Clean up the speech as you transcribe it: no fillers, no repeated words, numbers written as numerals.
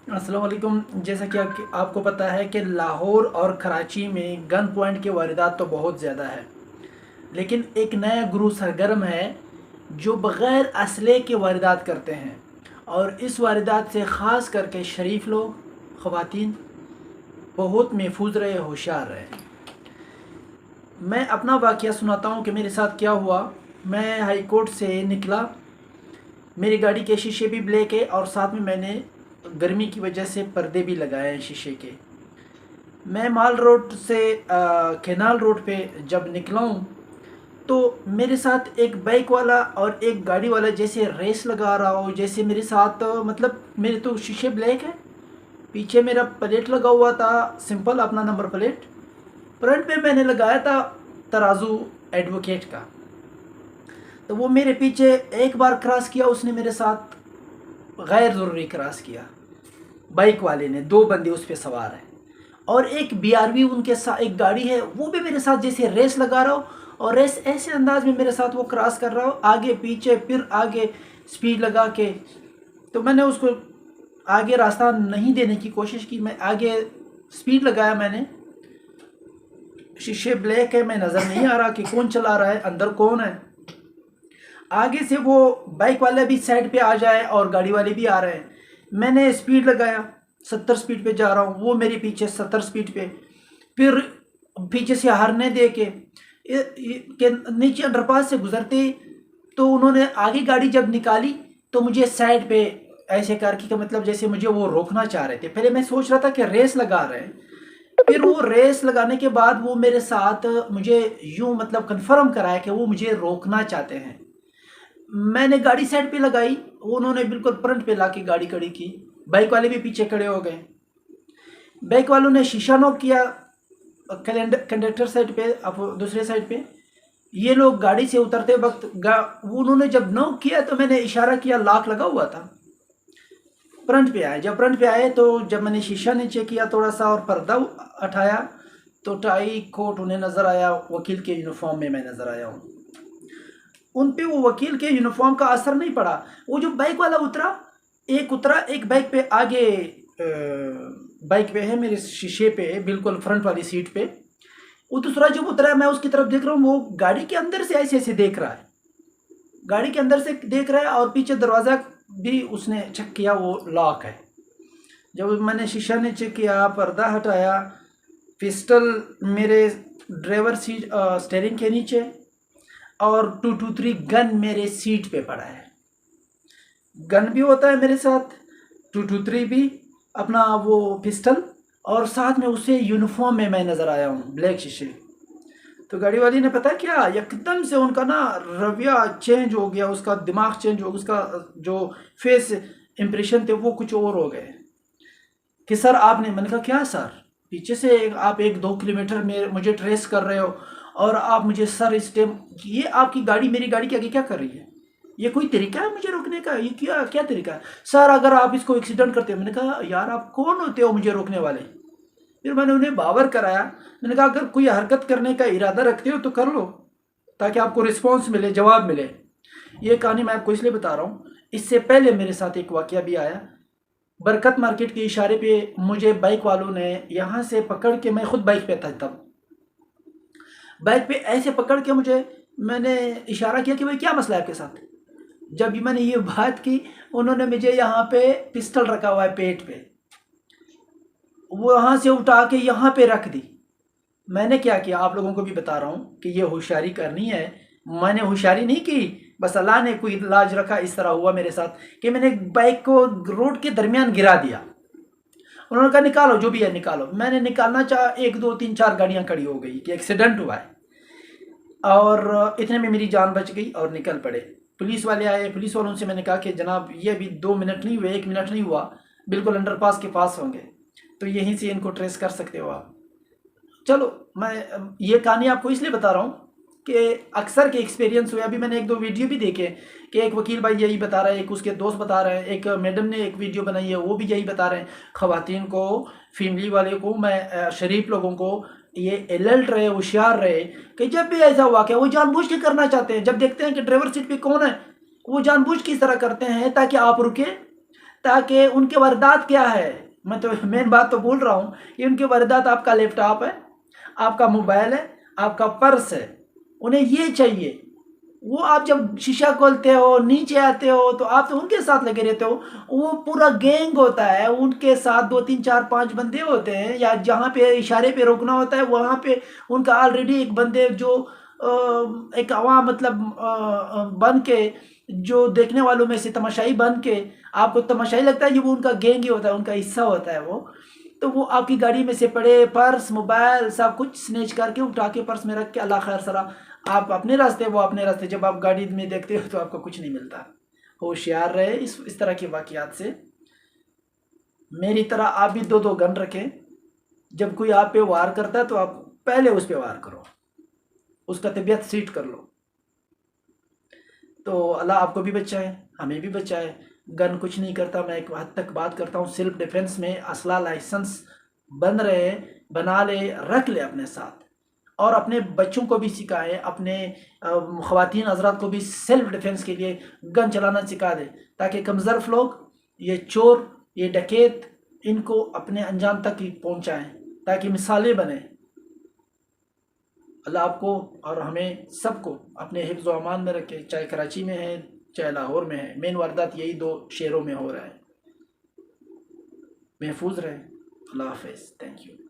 अस्सलाम वालेकुम। जैसा कि आपको पता है कि लाहौर और कराची में गन पॉइंट की वारदात तो बहुत ज़्यादा है, लेकिन एक नया गुरु सरगर्म है जो बग़ैर असले के वारदात करते हैं। और इस वारदात से ख़ास करके शरीफ लोग, ख़वातीन बहुत महफूज रहे, होशियार रहे। मैं अपना वाक़या सुनाता हूँ कि मेरे साथ क्या हुआ। मैं हाई कोर्ट से निकला, मेरी गाड़ी के शीशे भी ब्लैक है और साथ में मैंने गर्मी की वजह से पर्दे भी लगाए हैं शीशे के। मैं माल रोड से कैनाल रोड पे जब निकला हूँ तो मेरे साथ एक बाइक वाला और एक गाड़ी वाला जैसे रेस लगा रहा हो, जैसे मेरे साथ मतलब मेरे तो शीशे ब्लैक है, पीछे मेरा प्लेट लगा हुआ था, सिंपल अपना नंबर प्लेट। फ्रंट पे मैंने लगाया था तराजू एडवोकेट का। तो वो मेरे पीछे एक बार क्रॉस किया, उसने मेरे साथ गैर ज़रूरी क्रॉस किया। बाइक वाले ने, दो बंदे उस पर सवार हैं और एक बीआरवी उनके साथ एक गाड़ी है, वो भी मेरे साथ जैसे रेस लगा रहा हो और रेस ऐसे अंदाज में मेरे साथ वो क्रॉस कर रहा हो, आगे पीछे फिर आगे स्पीड लगा के। तो मैंने उसको आगे रास्ता नहीं देने की कोशिश की, मैं आगे स्पीड लगाया। मैंने शीशे ब्लैक है, मैं नज़र नहीं आ रहा कि कौन चला रहा है, अंदर कौन है। आगे से वो बाइक वाले भी साइड पे आ जाए और गाड़ी वाले भी आ रहे हैं। मैंने स्पीड लगाया, 70 स्पीड पे जा रहा हूँ, वो मेरे पीछे 70 स्पीड पे। फिर पीछे से हरने दे के नीचे अंडरपास से गुजरते तो उन्होंने आगे गाड़ी जब निकाली तो मुझे साइड पे ऐसे करके का मतलब जैसे मुझे वो रोकना चाह रहे थे। पहले मैं सोच रहा था कि रेस लगा रहे हैं, फिर वो रेस लगाने के बाद वो मेरे साथ मुझे यूं मतलब कंफर्म कराया कि वो मुझे रोकना चाहते हैं। मैंने गाड़ी साइड पे लगाई, उन्होंने बिल्कुल फ्रंट पे लाके गाड़ी खड़ी की। बाइक वाले भी पीछे खड़े हो गए। बाइक वालों ने शीशा नॉक किया कंडक्टर साइड पे, अब दूसरे साइड पे। ये लोग गाड़ी से उतरते वक्त उन्होंने जब नॉक किया तो मैंने इशारा किया, लॉक लगा हुआ था। फ्रंट पे आए, जब फ्रंट पे आए तो जब मैंने शीशा नीचे किया थोड़ा सा और पर्दा हटाया तो टाई कोट उन्हें नज़र आया, वकील के यूनिफॉर्म में मैं नज़र आया हूँ। उन पे वो वकील के यूनिफॉर्म का असर नहीं पड़ा। वो जो बाइक वाला उतरा, एक बाइक पे आगे बाइक पे है, मेरे शीशे पे है, बिल्कुल फ्रंट वाली सीट पे। वो दूसरा जब उतरा, मैं उसकी तरफ देख रहा हूँ, वो गाड़ी के अंदर से ऐसे ऐसे देख रहा है, गाड़ी के अंदर से देख रहा है और पीछे दरवाज़ा भी उसने चेक किया, वो लॉक है। जब मैंने शीशा नीचे किया, पर्दा हटाया, पिस्टल मेरे ड्राइवर सीट स्टेयरिंग के नीचे और 223 गन मेरे सीट पे पड़ा है। गन भी होता है मेरे साथ, 223 भी, अपना वो पिस्टल, और साथ में उसे यूनिफॉर्म में मैं नज़र आया हूँ, ब्लैक शीशे। तो गाड़ी वाली ने पता क्या, एकदम से उनका ना रवैया चेंज हो गया, उसका दिमाग चेंज हो गया, उसका जो फेस इम्प्रेशन थे वो कुछ और हो गए कि सर आपने। मैंने कहा क्या सर, पीछे से आप 1-2 किलोमीटर में मुझे ट्रेस कर रहे हो और आप मुझे सर इस टाइम, ये आपकी गाड़ी मेरी गाड़ी के आगे क्या कर रही है? ये कोई तरीका है मुझे रोकने का? ये क्या क्या तरीका है सर, अगर आप इसको एक्सीडेंट करते हो। मैंने कहा यार आप कौन होते हो मुझे रोकने वाले? फिर मैंने उन्हें बावर कराया, मैंने कहा अगर कोई हरकत करने का इरादा रखते हो तो कर लो, ताकि आपको रिस्पॉन्स मिले, जवाब मिले। ये कहानी मैं आपको इसलिए बता रहा हूँ, इससे पहले मेरे साथ एक वाकया भी आया। बरकत मार्केट के इशारे पे मुझे बाइक वालों ने यहाँ से पकड़ के, मैं खुद बाइक पे था तब, बाइक पे ऐसे पकड़ के मुझे, मैंने इशारा किया कि भाई क्या मसला है आपके साथ। जब भी मैंने ये बात की, उन्होंने मुझे यहाँ पे पिस्टल रखा हुआ है पेट पे, वो वहाँ से उठा के यहाँ पे रख दी। मैंने क्या किया, आप लोगों को भी बता रहा हूँ कि ये होशियारी करनी है। मैंने होशियारी नहीं की, बस अल्लाह ने कोई इलाज रखा। इस तरह हुआ मेरे साथ कि मैंने बाइक को रोड के दरमियान गिरा दिया। उन्होंने कहा निकालो जो भी है निकालो। मैंने निकालना चाहा, 1-2-3-4 गाड़ियाँ खड़ी हो गई कि एक्सीडेंट हुआ है, और इतने में मेरी जान बच गई और निकल पड़े। पुलिस वाले आए, पुलिस वालों से मैंने कहा कि जनाब ये अभी 2 मिनट नहीं हुए, 1 मिनट नहीं हुआ, बिल्कुल अंडरपास के पास होंगे, तो यहीं से इनको ट्रेस कर सकते हो आप। चलो, मैं ये कहानी आपको इसलिए बता रहा हूँ कि अक्सर के एक्सपीरियंस हुए। अभी मैंने 1-2 वीडियो भी देखे कि एक वकील भाई यही बता रहा है, एक उसके दोस्त बता रहे हैं, एक मैडम ने एक वीडियो बनाई है वो भी यही बता रहे हैं। ख़वातीन को, फैमिली वाले को, मैं शरीफ लोगों को ये अलर्ट रहे, होशियार रहे कि जब भी ऐसा वाक़या, वो जानबूझ के करना चाहते हैं। जब देखते हैं कि ड्राइवर सीट पे कौन है, वो जानबूझ के इस तरह करते हैं ताकि आप रुके, ताकि उनके वारदात क्या है, मैं तो मेन बात तो बोल रहा हूँ कि उनके वारदात आपका लैपटॉप है, आपका मोबाइल है, आपका पर्स है, उन्हें ये चाहिए। वो आप जब शीशा खोलते हो, नीचे आते हो, तो आप तो उनके साथ लगे रहते हो। वो पूरा गैंग होता है, उनके साथ 2 3 4 5 बंदे होते हैं, या जहाँ पे इशारे पे रोकना होता है वहाँ पे उनका ऑलरेडी एक बंदे जो एक अवाम मतलब बन के, जो देखने वालों में से तमाशाई बन के, आपको तमाशाई लगता है, ये वो उनका गैंग ही होता है, उनका हिस्सा होता है वो। तो वो आपकी गाड़ी में से पड़े पर्स, मोबाइल सब कुछ स्नेच करके उठा के पर्स में रख के अल्लाह खैर सरा, आप अपने रास्ते, वो अपने रास्ते। जब आप गाड़ी में देखते हो तो आपको कुछ नहीं मिलता। होशियार रहे इस तरह के वाक़यात से। मेरी तरह आप भी 2 गन रखें। जब कोई आप पे वार करता है तो आप पहले उस पे वार करो, उसका तबीयत सीट कर लो। तो अल्लाह आपको भी बचाए, हमें भी बचाए। गन कुछ नहीं करता। मैं एक हद तक बात करता हूँ सेल्फ डिफेंस में, असला लाइसेंस बन रहे, बना ले, रख ले अपने साथ, और अपने बच्चों को भी सिखाए, अपने ख़वातीन हज़रात को भी सेल्फ डिफेंस के लिए गन चलाना सिखा दे, ताकि कमज़र्फ लोग, ये चोर, ये डकैत, इनको अपने अंजाम तक ही पहुँचाएँ, ताकि मिसालें बने। अल्लाह आपको और हमें सबको अपने हिफ्ज़ व अमान में रखे, चाहे कराची में है चाहे लाहौर में है। मेन वारदात यही 2 शहरों में हो रहा है। महफूज रहें। अल्लाह हाफ़िज़। Thank you.